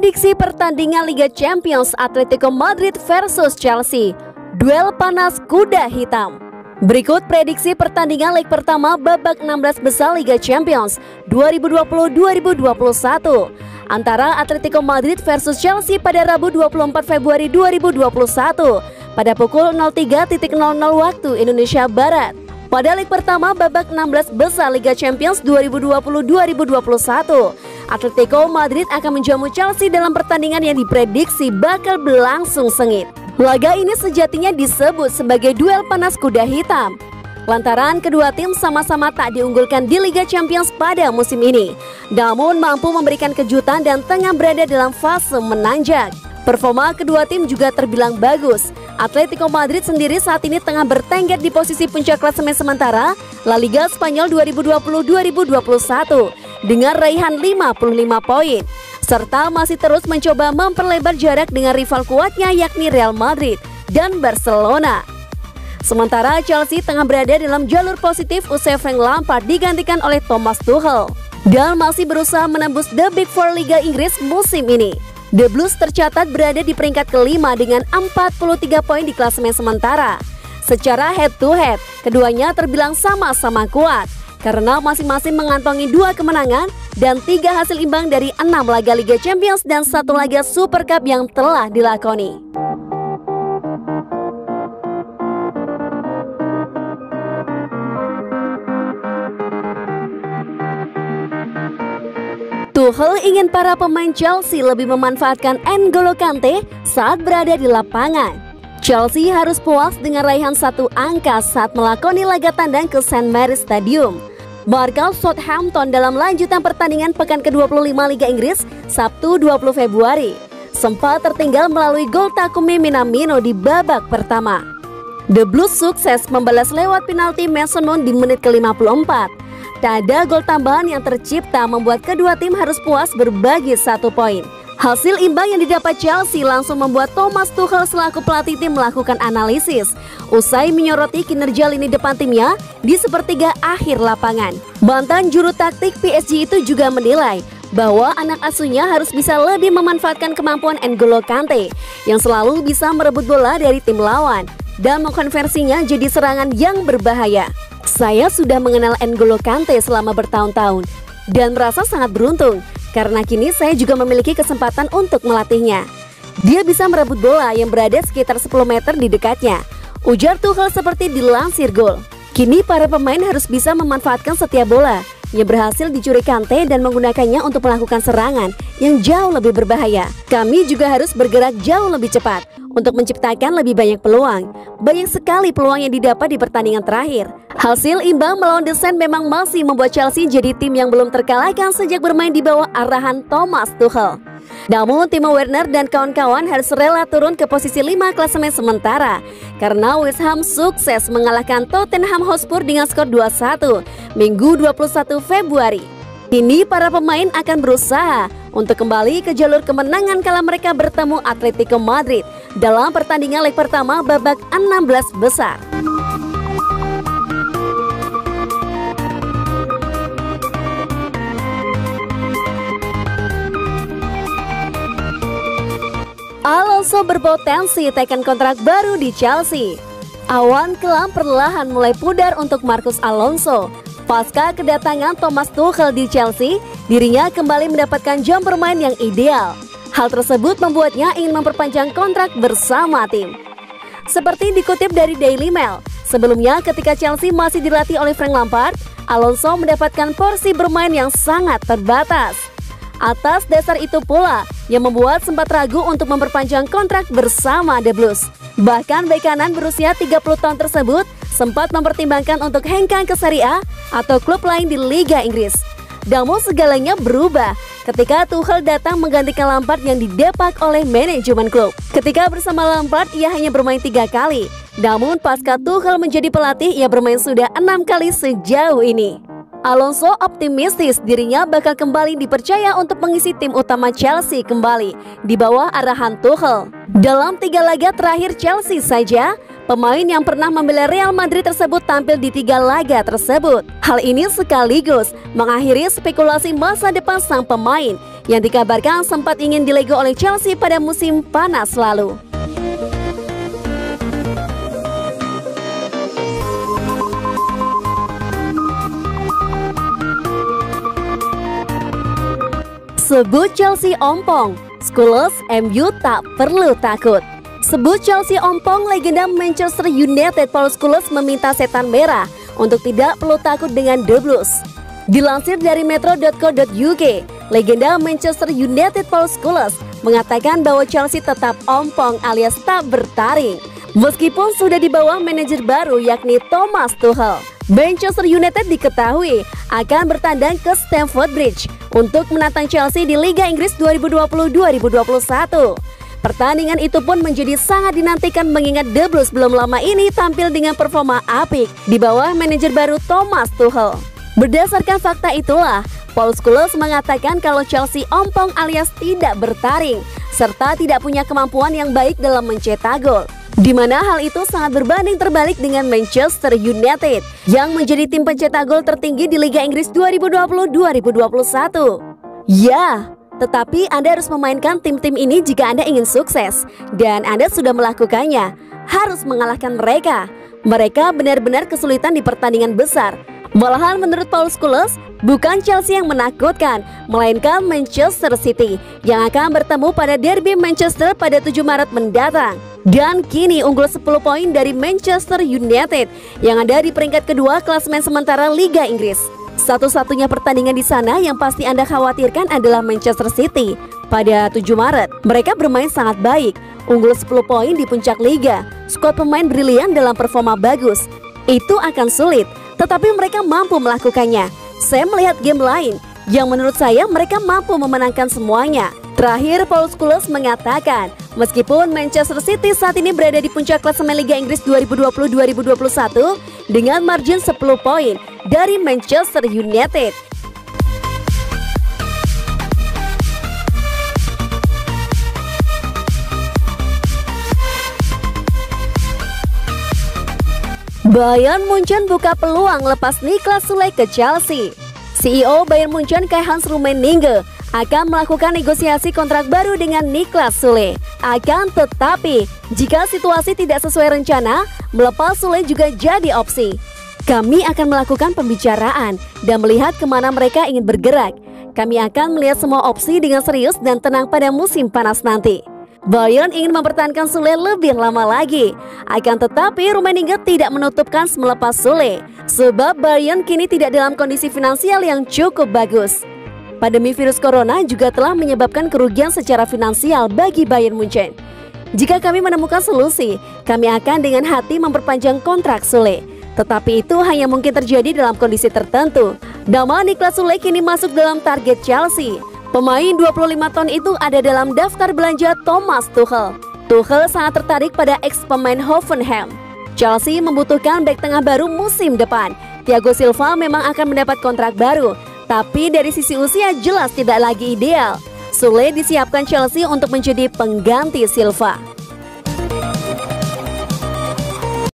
Prediksi pertandingan Liga Champions Atletico Madrid versus Chelsea. Duel panas kuda hitam. Berikut prediksi pertandingan leg pertama babak 16 besar Liga Champions 2020-2021 antara Atletico Madrid versus Chelsea pada Rabu 24 Februari 2021 pada pukul 03.00 waktu Indonesia Barat. Pada leg pertama babak 16 besar Liga Champions 2020-2021, Atletico Madrid akan menjamu Chelsea dalam pertandingan yang diprediksi bakal berlangsung sengit. Laga ini sejatinya disebut sebagai duel panas kuda hitam lantaran kedua tim sama-sama tak diunggulkan di Liga Champions pada musim ini, namun mampu memberikan kejutan dan tengah berada dalam fase menanjak. Performa kedua tim juga terbilang bagus. Atletico Madrid sendiri saat ini tengah bertengger di posisi puncak klasemen sementara La Liga Spanyol 2020-2021 dengan raihan 55 poin, serta masih terus mencoba memperlebar jarak dengan rival kuatnya yakni Real Madrid dan Barcelona. Sementara Chelsea tengah berada dalam jalur positif usai Frank Lampard digantikan oleh Thomas Tuchel dan masih berusaha menembus The Big Four Liga Inggris musim ini. The Blues tercatat berada di peringkat kelima dengan 43 poin di klasemen sementara. Secara head to head, keduanya terbilang sama-sama kuat karena masing-masing mengantongi 2 kemenangan dan 3 hasil imbang dari 6 laga Liga Champions dan 1 laga Super Cup yang telah dilakoni. Tuchel ingin para pemain Chelsea lebih memanfaatkan N'Golo Kante saat berada di lapangan. Chelsea harus puas dengan raihan 1 angka saat melakoni laga tandang ke St. Mary's Stadium. Markal Southampton dalam lanjutan pertandingan pekan ke-25 Liga Inggris Sabtu 20 Februari sempat tertinggal melalui gol Takumi Minamino di babak pertama. The Blues sukses membalas lewat penalti Mason Mount di menit ke-54. Tak ada gol tambahan yang tercipta membuat kedua tim harus puas berbagi 1 poin. Hasil imbang yang didapat Chelsea langsung membuat Thomas Tuchel selaku pelatih tim melakukan analisis usai menyoroti kinerja lini depan timnya di sepertiga akhir lapangan. Mantan juru taktik PSG itu juga menilai bahwa anak asuhnya harus bisa lebih memanfaatkan kemampuan N'Golo Kante yang selalu bisa merebut bola dari tim lawan dan mengkonversinya jadi serangan yang berbahaya. Saya sudah mengenal N'Golo Kante selama bertahun-tahun dan merasa sangat beruntung karena kini saya juga memiliki kesempatan untuk melatihnya. Dia bisa merebut bola yang berada sekitar 10 meter di dekatnya, ujar Tuchel seperti dilansir Gol. Kini para pemain harus bisa memanfaatkan setiap bola yang berhasil dicuri Kante dan menggunakannya untuk melakukan serangan yang jauh lebih berbahaya. Kami juga harus bergerak jauh lebih cepat untuk menciptakan lebih banyak peluang. Banyak sekali peluang yang didapat di pertandingan terakhir. Hasil imbang melawan The Saints memang masih membuat Chelsea jadi tim yang belum terkalahkan sejak bermain di bawah arahan Thomas Tuchel. Namun Timo Werner dan kawan-kawan harus rela turun ke posisi 5 klasemen sementara karena West Ham sukses mengalahkan Tottenham Hotspur dengan skor 2-1 Minggu 21 Februari. Kini para pemain akan berusaha untuk kembali ke jalur kemenangan kala mereka bertemu Atletico Madrid dalam pertandingan leg pertama babak 16 besar. Alonso berpotensi tekan kontrak baru di Chelsea. Awan kelam perlahan mulai pudar untuk Marcos Alonso. Pasca kedatangan Thomas Tuchel di Chelsea, dirinya kembali mendapatkan jam bermain yang ideal. Hal tersebut membuatnya ingin memperpanjang kontrak bersama tim. Seperti dikutip dari Daily Mail, sebelumnya ketika Chelsea masih dilatih oleh Frank Lampard, Alonso mendapatkan porsi bermain yang sangat terbatas. Atas dasar itu pula yang membuat sempat ragu untuk memperpanjang kontrak bersama The Blues. Bahkan bek kanan berusia 30 tahun tersebut sempat mempertimbangkan untuk hengkang ke Serie A atau klub lain di Liga Inggris. Namun segalanya berubah ketika Tuchel datang menggantikan Lampard yang didepak oleh manajemen klub. Ketika bersama Lampard ia hanya bermain 3 kali. Namun pasca Tuchel menjadi pelatih ia bermain sudah 6 kali sejauh ini. Alonso optimistis dirinya bakal kembali dipercaya untuk mengisi tim utama Chelsea kembali di bawah arahan Tuchel. Dalam 3 laga terakhir Chelsea saja, pemain yang pernah membela Real Madrid tersebut tampil di 3 laga tersebut. Hal ini sekaligus mengakhiri spekulasi masa depan sang pemain yang dikabarkan sempat ingin dilego oleh Chelsea pada musim panas lalu. Sebut Chelsea ompong, Scholes MU tak perlu takut. Sebut Chelsea ompong, legenda Manchester United Paul Scholes meminta setan merah untuk tidak perlu takut dengan The Blues. Dilansir dari metro.co.uk, legenda Manchester United Paul Scholes mengatakan bahwa Chelsea tetap ompong alias tak bertaring, meskipun sudah di bawah manajer baru yakni Thomas Tuchel. Manchester United diketahui akan bertandang ke Stamford Bridge untuk menantang Chelsea di Liga Inggris 2020-2021. Pertandingan itu pun menjadi sangat dinantikan mengingat The Blues belum lama ini tampil dengan performa apik di bawah manajer baru Thomas Tuchel. Berdasarkan fakta itulah, Paul Scholes mengatakan kalau Chelsea ompong alias tidak bertaring, serta tidak punya kemampuan yang baik dalam mencetak gol. Di mana hal itu sangat berbanding terbalik dengan Manchester United yang menjadi tim pencetak gol tertinggi di Liga Inggris 2020-2021. Ya, tetapi Anda harus memainkan tim-tim ini jika Anda ingin sukses, dan Anda sudah melakukannya, harus mengalahkan mereka. Mereka benar-benar kesulitan di pertandingan besar. Malahan menurut Paul Scholes, bukan Chelsea yang menakutkan, melainkan Manchester City yang akan bertemu pada derby Manchester pada 7 Maret mendatang. Dan kini unggul 10 poin dari Manchester United yang ada di peringkat kedua klasemen sementara Liga Inggris. Satu-satunya pertandingan di sana yang pasti Anda khawatirkan adalah Manchester City pada 7 Maret. Mereka bermain sangat baik, unggul 10 poin di puncak liga. Skuad pemain brilian dalam performa bagus. Itu akan sulit, tetapi mereka mampu melakukannya. Saya melihat game lain yang menurut saya mereka mampu memenangkan semuanya. Terakhir, Paul Scholes mengatakan, meskipun Manchester City saat ini berada di puncak klasemen Liga Inggris 2020-2021 dengan margin 10 poin dari Manchester United. Bayern Munchen buka peluang lepas Niklas Süle ke Chelsea. CEO Bayern Munchen Karl-Heinz Rummenigge akan melakukan negosiasi kontrak baru dengan Niklas Süle. Akan tetapi, jika situasi tidak sesuai rencana, melepas Süle juga jadi opsi. Kami akan melakukan pembicaraan dan melihat kemana mereka ingin bergerak. Kami akan melihat semua opsi dengan serius dan tenang pada musim panas nanti. Bayern ingin mempertahankan Süle lebih lama lagi. Akan tetapi Rummenigge tidak menutupkan melepas Süle, sebab Bayern kini tidak dalam kondisi finansial yang cukup bagus. Pandemi virus corona juga telah menyebabkan kerugian secara finansial bagi Bayern Munchen. Jika kami menemukan solusi, kami akan dengan hati memperpanjang kontrak Süle. Tetapi itu hanya mungkin terjadi dalam kondisi tertentu. Nama Niklas Süle kini masuk dalam target Chelsea. Pemain 25 tahun itu ada dalam daftar belanja Thomas Tuchel. Tuchel sangat tertarik pada ex-pemain Hoffenheim. Chelsea membutuhkan bek tengah baru musim depan. Thiago Silva memang akan mendapat kontrak baru, tapi dari sisi usia jelas tidak lagi ideal. Süle disiapkan Chelsea untuk menjadi pengganti Silva.